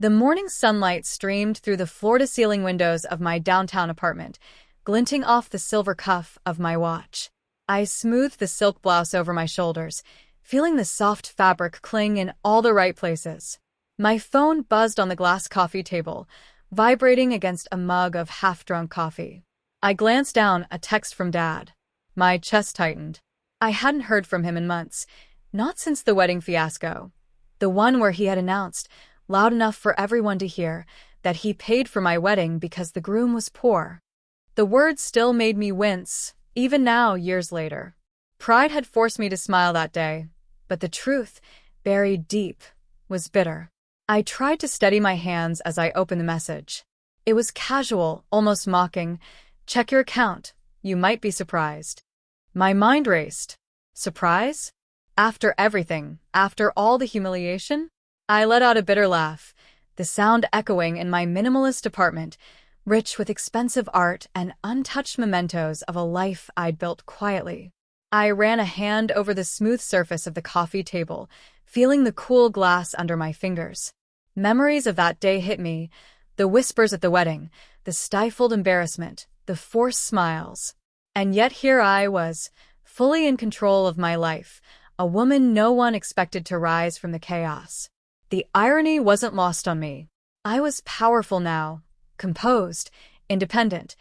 The morning sunlight streamed through the floor-to-ceiling windows of my downtown apartment, glinting off the silver cuff of my watch. I smoothed the silk blouse over my shoulders, feeling the soft fabric cling in all the right places. My phone buzzed on the glass coffee table, vibrating against a mug of half-drunk coffee. I glanced down, a text from Dad. My chest tightened. I hadn't heard from him in months, not since the wedding fiasco. The one where he had announced, loud enough for everyone to hear, that he paid for my wedding because the groom was poor. The words still made me wince, even now, years later. Pride had forced me to smile that day, but the truth, buried deep, was bitter. I tried to steady my hands as I opened the message. It was casual, almost mocking. Check your account. You might be surprised. My mind raced. Surprise? After everything, after all the humiliation? I let out a bitter laugh, the sound echoing in my minimalist apartment, rich with expensive art and untouched mementos of a life I'd built quietly. I ran a hand over the smooth surface of the coffee table, feeling the cool glass under my fingers. Memories of that day hit me, the whispers at the wedding, the stifled embarrassment, the forced smiles. And yet here I was, fully in control of my life, a woman no one expected to rise from the chaos. The irony wasn't lost on me. I was powerful now, composed, independent,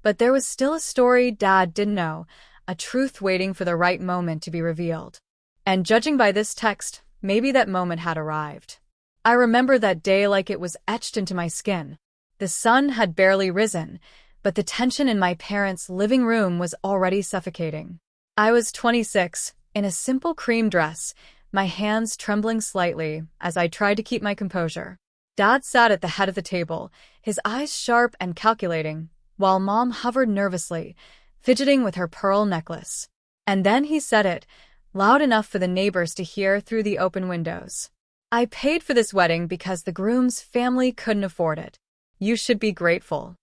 but there was still a story Dad didn't know, a truth waiting for the right moment to be revealed. And judging by this text, maybe that moment had arrived. I remember that day like it was etched into my skin. The sun had barely risen, but the tension in my parents' living room was already suffocating. I was 26, in a simple cream dress, my hands trembling slightly as I tried to keep my composure. Dad sat at the head of the table, his eyes sharp and calculating, while Mom hovered nervously, fidgeting with her pearl necklace. And then he said it, loud enough for the neighbors to hear through the open windows. I paid for this wedding because the groom's family couldn't afford it. You should be grateful.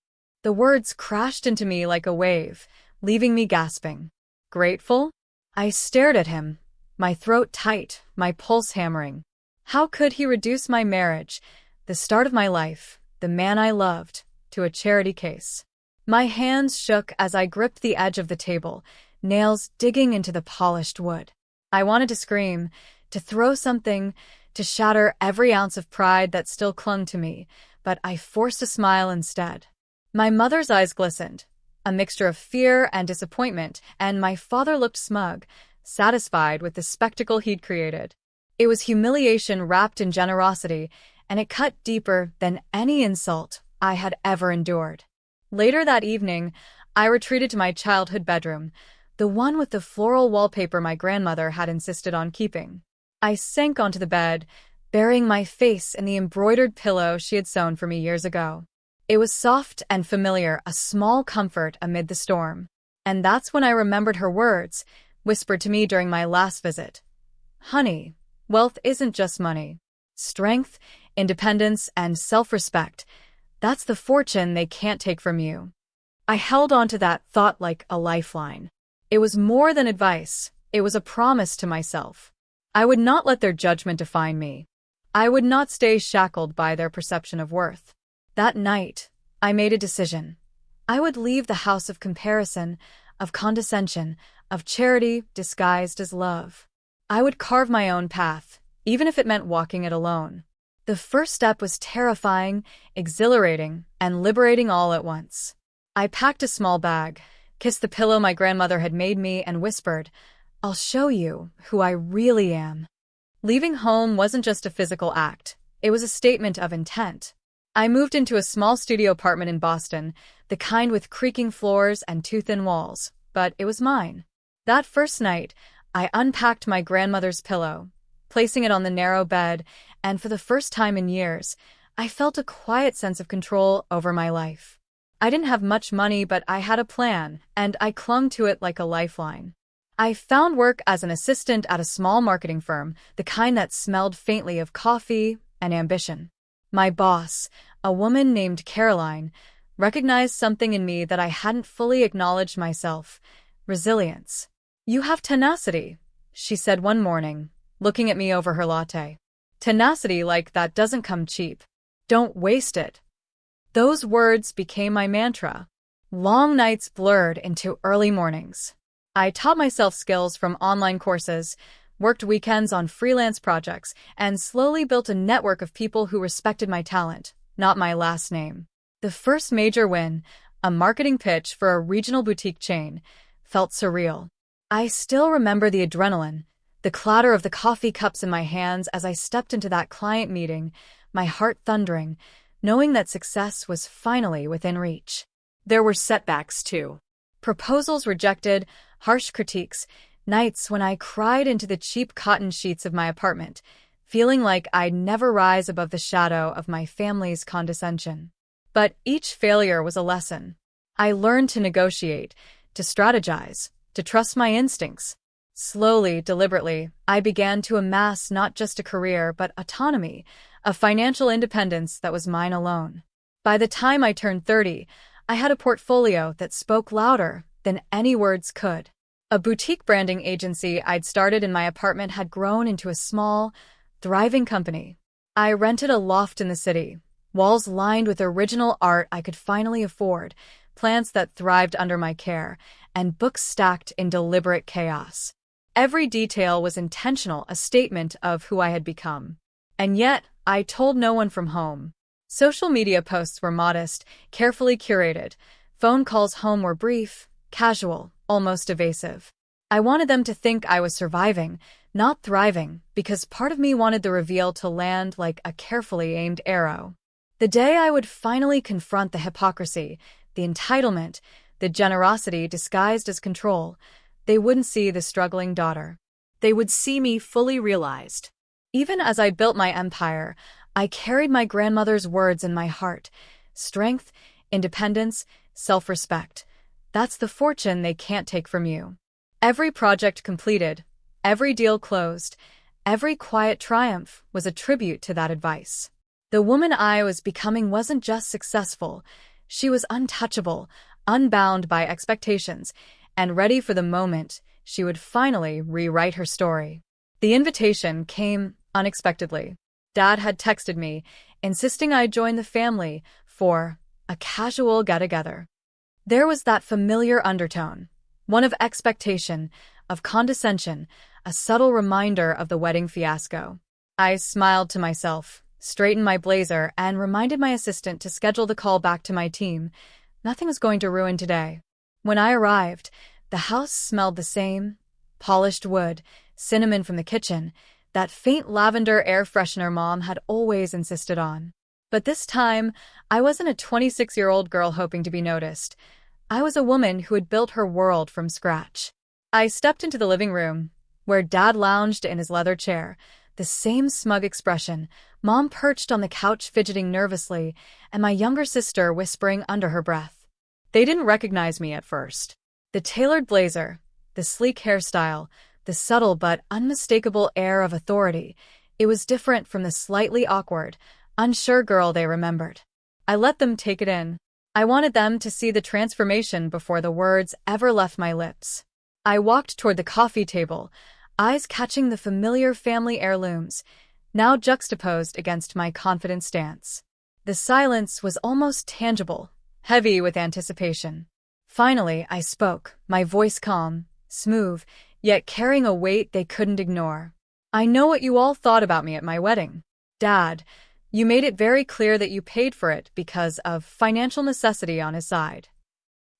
The words crashed into me like a wave, leaving me gasping. Grateful? I stared at him, my throat tight, my pulse hammering. How could he reduce my marriage, the start of my life, the man I loved, to a charity case? My hands shook as I gripped the edge of the table, nails digging into the polished wood. I wanted to scream, to throw something, to shatter every ounce of pride that still clung to me, but I forced a smile instead. My mother's eyes glistened, a mixture of fear and disappointment, and my father looked smug, satisfied with the spectacle he'd created. It was humiliation wrapped in generosity, and it cut deeper than any insult I had ever endured. Later that evening, I retreated to my childhood bedroom, the one with the floral wallpaper my grandmother had insisted on keeping. I sank onto the bed, burying my face in the embroidered pillow she had sewn for me years ago. It was soft and familiar, a small comfort amid the storm. And that's when I remembered her words, whispered to me during my last visit. Honey, wealth isn't just money. Strength, independence, and self-respect, that's the fortune they can't take from you. I held on to that thought like a lifeline. It was more than advice, it was a promise to myself. I would not let their judgment define me. I would not stay shackled by their perception of worth. That night, I made a decision. I would leave the house of comparison, of condescension, of charity disguised as love. I would carve my own path, even if it meant walking it alone. The first step was terrifying, exhilarating, and liberating all at once. I packed a small bag, kissed the pillow my grandmother had made me, and whispered, I'll show you who I really am. Leaving home wasn't just a physical act, it was a statement of intent. I moved into a small studio apartment in Boston, the kind with creaking floors and too-thin walls, but it was mine. That first night, I unpacked my grandmother's pillow, placing it on the narrow bed, and for the first time in years, I felt a quiet sense of control over my life. I didn't have much money, but I had a plan, and I clung to it like a lifeline. I found work as an assistant at a small marketing firm, the kind that smelled faintly of coffee and ambition. My boss, a woman named Caroline, recognized something in me that I hadn't fully acknowledged myself: resilience. You have tenacity, she said one morning, looking at me over her latte. Tenacity like that doesn't come cheap. Don't waste it. Those words became my mantra. Long nights blurred into early mornings. I taught myself skills from online courses, worked weekends on freelance projects, and slowly built a network of people who respected my talent, not my last name. The first major win, a marketing pitch for a regional boutique chain, felt surreal. I still remember the adrenaline, the clatter of the coffee cups in my hands as I stepped into that client meeting, my heart thundering, knowing that success was finally within reach. There were setbacks, too. Proposals rejected, harsh critiques, nights when I cried into the cheap cotton sheets of my apartment, feeling like I'd never rise above the shadow of my family's condescension. But each failure was a lesson. I learned to negotiate, to strategize, to trust my instincts. Slowly, deliberately, I began to amass not just a career but autonomy, a financial independence that was mine alone. By the time I turned 30, I had a portfolio that spoke louder than any words could. A boutique branding agency I'd started in my apartment had grown into a small, thriving company. I rented a loft in the city, walls lined with original art I could finally afford, plants that thrived under my care, and books stacked in deliberate chaos. Every detail was intentional, a statement of who I had become. And yet, I told no one from home. Social media posts were modest, carefully curated. Phone calls home were brief, casual, almost evasive. I wanted them to think I was surviving, not thriving, because part of me wanted the reveal to land like a carefully aimed arrow. The day I would finally confront the hypocrisy, the entitlement, the generosity disguised as control, they wouldn't see the struggling daughter. They would see me fully realized. Even as I built my empire, I carried my grandmother's words in my heart. Strength, independence, self-respect. That's the fortune they can't take from you. Every project completed, every deal closed, every quiet triumph was a tribute to that advice. The woman I was becoming wasn't just successful, she was untouchable, unbound by expectations, and ready for the moment she would finally rewrite her story. The invitation came unexpectedly. Dad had texted me, insisting I join the family for a casual get-together. There was that familiar undertone, one of expectation, of condescension, a subtle reminder of the wedding fiasco. I smiled to myself, straightened my blazer, and reminded my assistant to schedule the call back to my team. Nothing was going to ruin today. When I arrived, the house smelled the same: polished wood, cinnamon from the kitchen, that faint lavender air freshener Mom had always insisted on. But this time, I wasn't a 26-year-old girl hoping to be noticed. I was a woman who had built her world from scratch. I stepped into the living room, where Dad lounged in his leather chair, the same smug expression, Mom perched on the couch fidgeting nervously, and my younger sister whispering under her breath. They didn't recognize me at first. The tailored blazer, the sleek hairstyle, the subtle but unmistakable air of authority, it was different from the slightly awkward, unsure girl they remembered. I let them take it in. I wanted them to see the transformation before the words ever left my lips. I walked toward the coffee table, eyes catching the familiar family heirlooms, now juxtaposed against my confident stance. The silence was almost tangible, heavy with anticipation. Finally, I spoke, my voice calm, smooth, yet carrying a weight they couldn't ignore. I know what you all thought about me at my wedding. Dad, you made it very clear that you paid for it because of financial necessity on his side.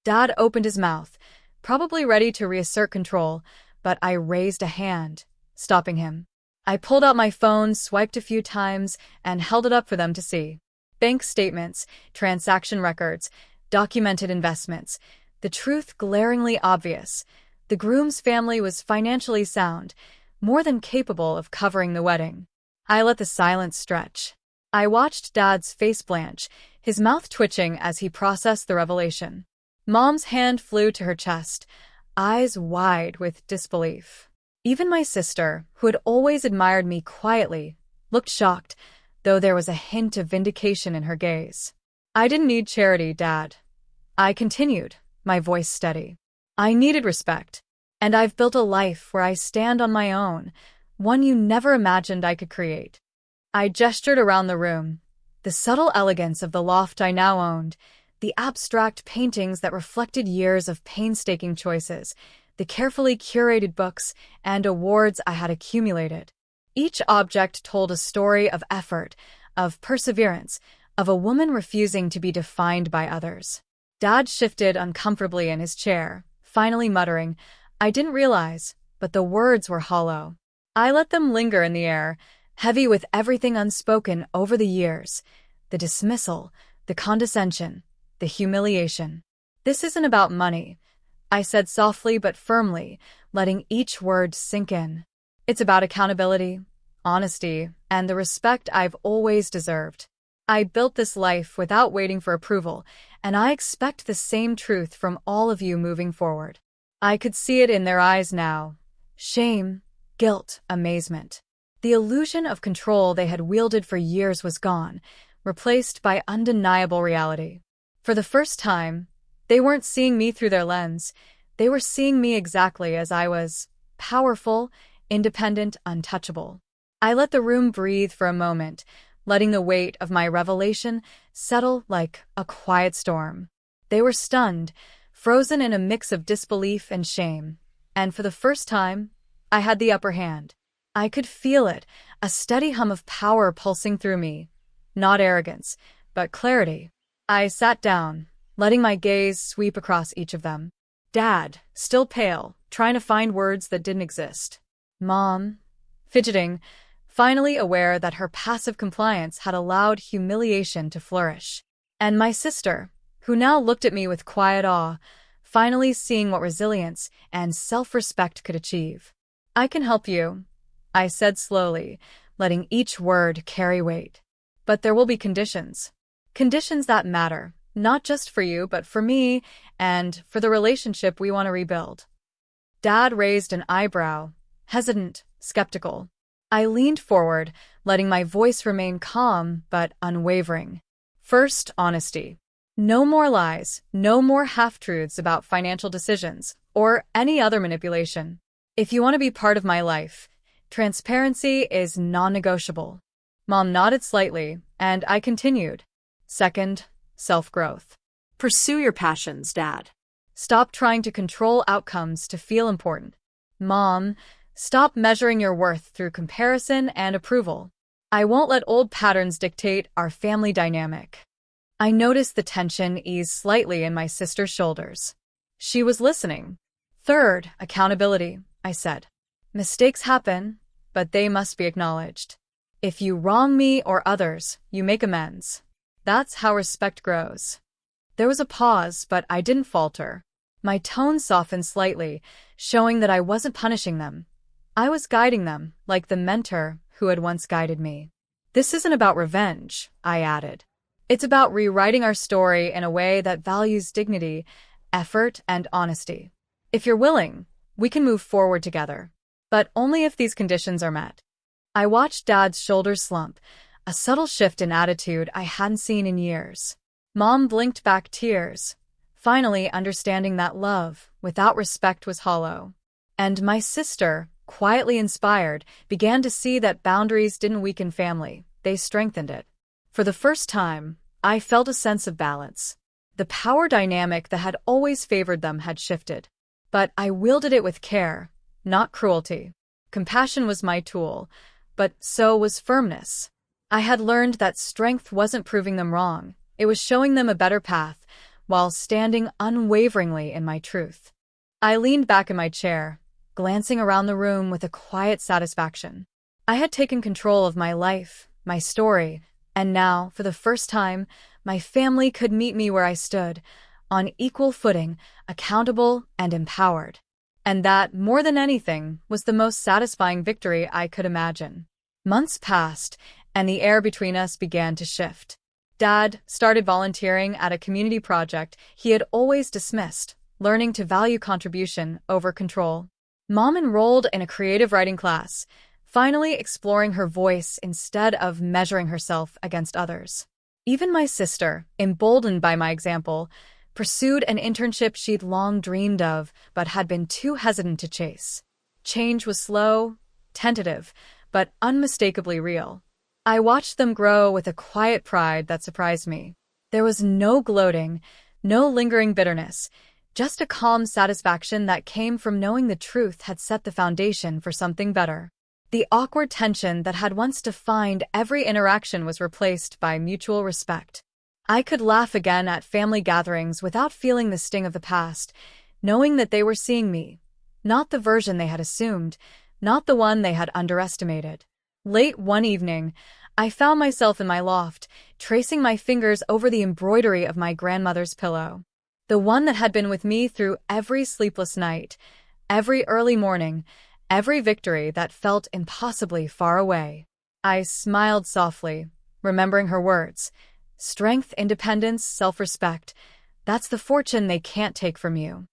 Dad opened his mouth, probably ready to reassert control, but I raised a hand, stopping him. I pulled out my phone, swiped a few times, and held it up for them to see. Bank statements, transaction records, documented investments, the truth glaringly obvious. The Groom's family was financially sound, more than capable of covering the wedding. I let the silence stretch. I watched Dad's face blanch, his mouth twitching as he processed the revelation. Mom's hand flew to her chest, eyes wide with disbelief. Even my sister, who had always admired me quietly, looked shocked, though there was a hint of vindication in her gaze. I didn't need charity, Dad. I continued, my voice steady. I needed respect, and I've built a life where I stand on my own, one you never imagined I could create. I gestured around the room, The subtle elegance of the loft I now owned, the abstract paintings that reflected years of painstaking choices, the carefully curated books and awards I had accumulated. Each object told a story of effort, of perseverance, of a woman refusing to be defined by others. Dad shifted uncomfortably in his chair, finally muttering, "I didn't realize," but the words were hollow. I let them linger in the air, heavy with everything unspoken over the years, the dismissal, the condescension, the humiliation. "This isn't about money," I said softly but firmly, letting each word sink in. "It's about accountability, honesty, and the respect I've always deserved. I built this life without waiting for approval, and I expect the same truth from all of you moving forward." I could see it in their eyes now. Shame, guilt, amazement. The illusion of control they had wielded for years was gone, replaced by undeniable reality. For the first time, they weren't seeing me through their lens. They were seeing me exactly as I was: powerful, independent, untouchable. I let the room breathe for a moment, letting the weight of my revelation settle like a quiet storm. They were stunned, frozen in a mix of disbelief and shame. And for the first time, I had the upper hand. I could feel it, a steady hum of power pulsing through me. Not arrogance, but clarity. I sat down, letting my gaze sweep across each of them. Dad, still pale, trying to find words that didn't exist. Mom, fidgeting, finally aware that her passive compliance had allowed humiliation to flourish. And my sister, who now looked at me with quiet awe, finally seeing what resilience and self-respect could achieve. "I can help you," I said slowly, letting each word carry weight. "But there will be conditions. Conditions that matter, not just for you, but for me, and for the relationship we want to rebuild." Dad raised an eyebrow, hesitant, skeptical. I leaned forward, letting my voice remain calm but unwavering. "First, honesty. No more lies, no more half-truths about financial decisions, or any other manipulation. If you want to be part of my life, transparency is non-negotiable." Mom nodded slightly, and I continued. "Second, self-growth. Pursue your passions, Dad. Stop trying to control outcomes to feel important. Mom, stop measuring your worth through comparison and approval. I won't let old patterns dictate our family dynamic." I noticed the tension ease slightly in my sister's shoulders. She was listening. "Third, accountability," I said. "Mistakes happen, but they must be acknowledged. If you wrong me or others, you make amends. That's how respect grows." There was a pause, but I didn't falter. My tone softened slightly, showing that I wasn't punishing them. I was guiding them, like the mentor who had once guided me. "This isn't about revenge," I added. "It's about rewriting our story in a way that values dignity, effort, and honesty. If you're willing, we can move forward together. But only if these conditions are met." I watched Dad's shoulders slump, a subtle shift in attitude I hadn't seen in years. Mom blinked back tears, finally understanding that love without respect was hollow. And my sister, quietly inspired, began to see that boundaries didn't weaken family, they strengthened it. For the first time, I felt a sense of balance. The power dynamic that had always favored them had shifted. But I wielded it with care, not cruelty. Compassion was my tool, but so was firmness. I had learned that strength wasn't proving them wrong, it was showing them a better path, while standing unwaveringly in my truth. I leaned back in my chair, glancing around the room with a quiet satisfaction. I had taken control of my life, my story, and now, for the first time, my family could meet me where I stood, on equal footing, accountable and empowered. And that, more than anything, was the most satisfying victory I could imagine. Months passed, and the air between us began to shift. Dad started volunteering at a community project he had always dismissed, learning to value contribution over control. Mom enrolled in a creative writing class, finally exploring her voice instead of measuring herself against others. Even my sister, emboldened by my example, pursued an internship she'd long dreamed of but had been too hesitant to chase. Change was slow, tentative, but unmistakably real. I watched them grow with a quiet pride that surprised me. There was no gloating, no lingering bitterness, just a calm satisfaction that came from knowing the truth had set the foundation for something better. The awkward tension that had once defined every interaction was replaced by mutual respect. I could laugh again at family gatherings without feeling the sting of the past, knowing that they were seeing me, not the version they had assumed, not the one they had underestimated. Late one evening, I found myself in my loft, tracing my fingers over the embroidery of my grandmother's pillow. The one that had been with me through every sleepless night, every early morning, every victory that felt impossibly far away. I smiled softly, remembering her words. Strength, independence, self-respect, that's the fortune they can't take from you.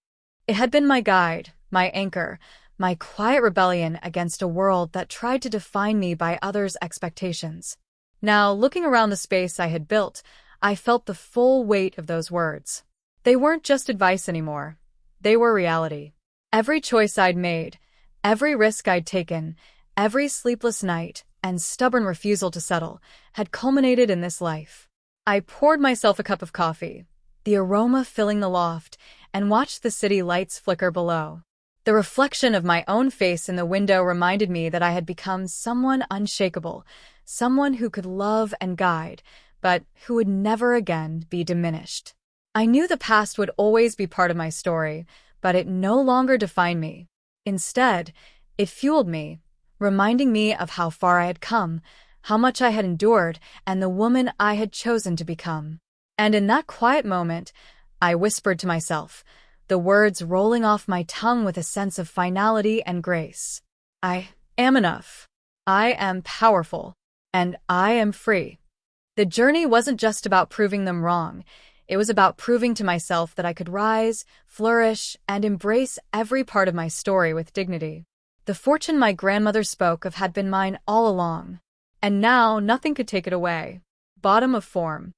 It had been my guide, my anchor, my quiet rebellion against a world that tried to define me by others' expectations. Now, looking around the space I had built, I felt the full weight of those words. They weren't just advice anymore. They were reality. Every choice I'd made, every risk I'd taken, every sleepless night, and stubborn refusal to settle, had culminated in this life. I poured myself a cup of coffee, the aroma filling the loft, and watched the city lights flicker below. The reflection of my own face in the window reminded me that I had become someone unshakable, someone who could love and guide, but who would never again be diminished. I knew the past would always be part of my story, but it no longer defined me. Instead, it fueled me, reminding me of how far I had come, how much I had endured, and the woman I had chosen to become. And in that quiet moment, I whispered to myself, the words rolling off my tongue with a sense of finality and grace. I am enough. I am powerful. And I am free. The journey wasn't just about proving them wrong. It was about proving to myself that I could rise, flourish, and embrace every part of my story with dignity. The fortune my grandmother spoke of had been mine all along. And now nothing could take it away. Bottom of form.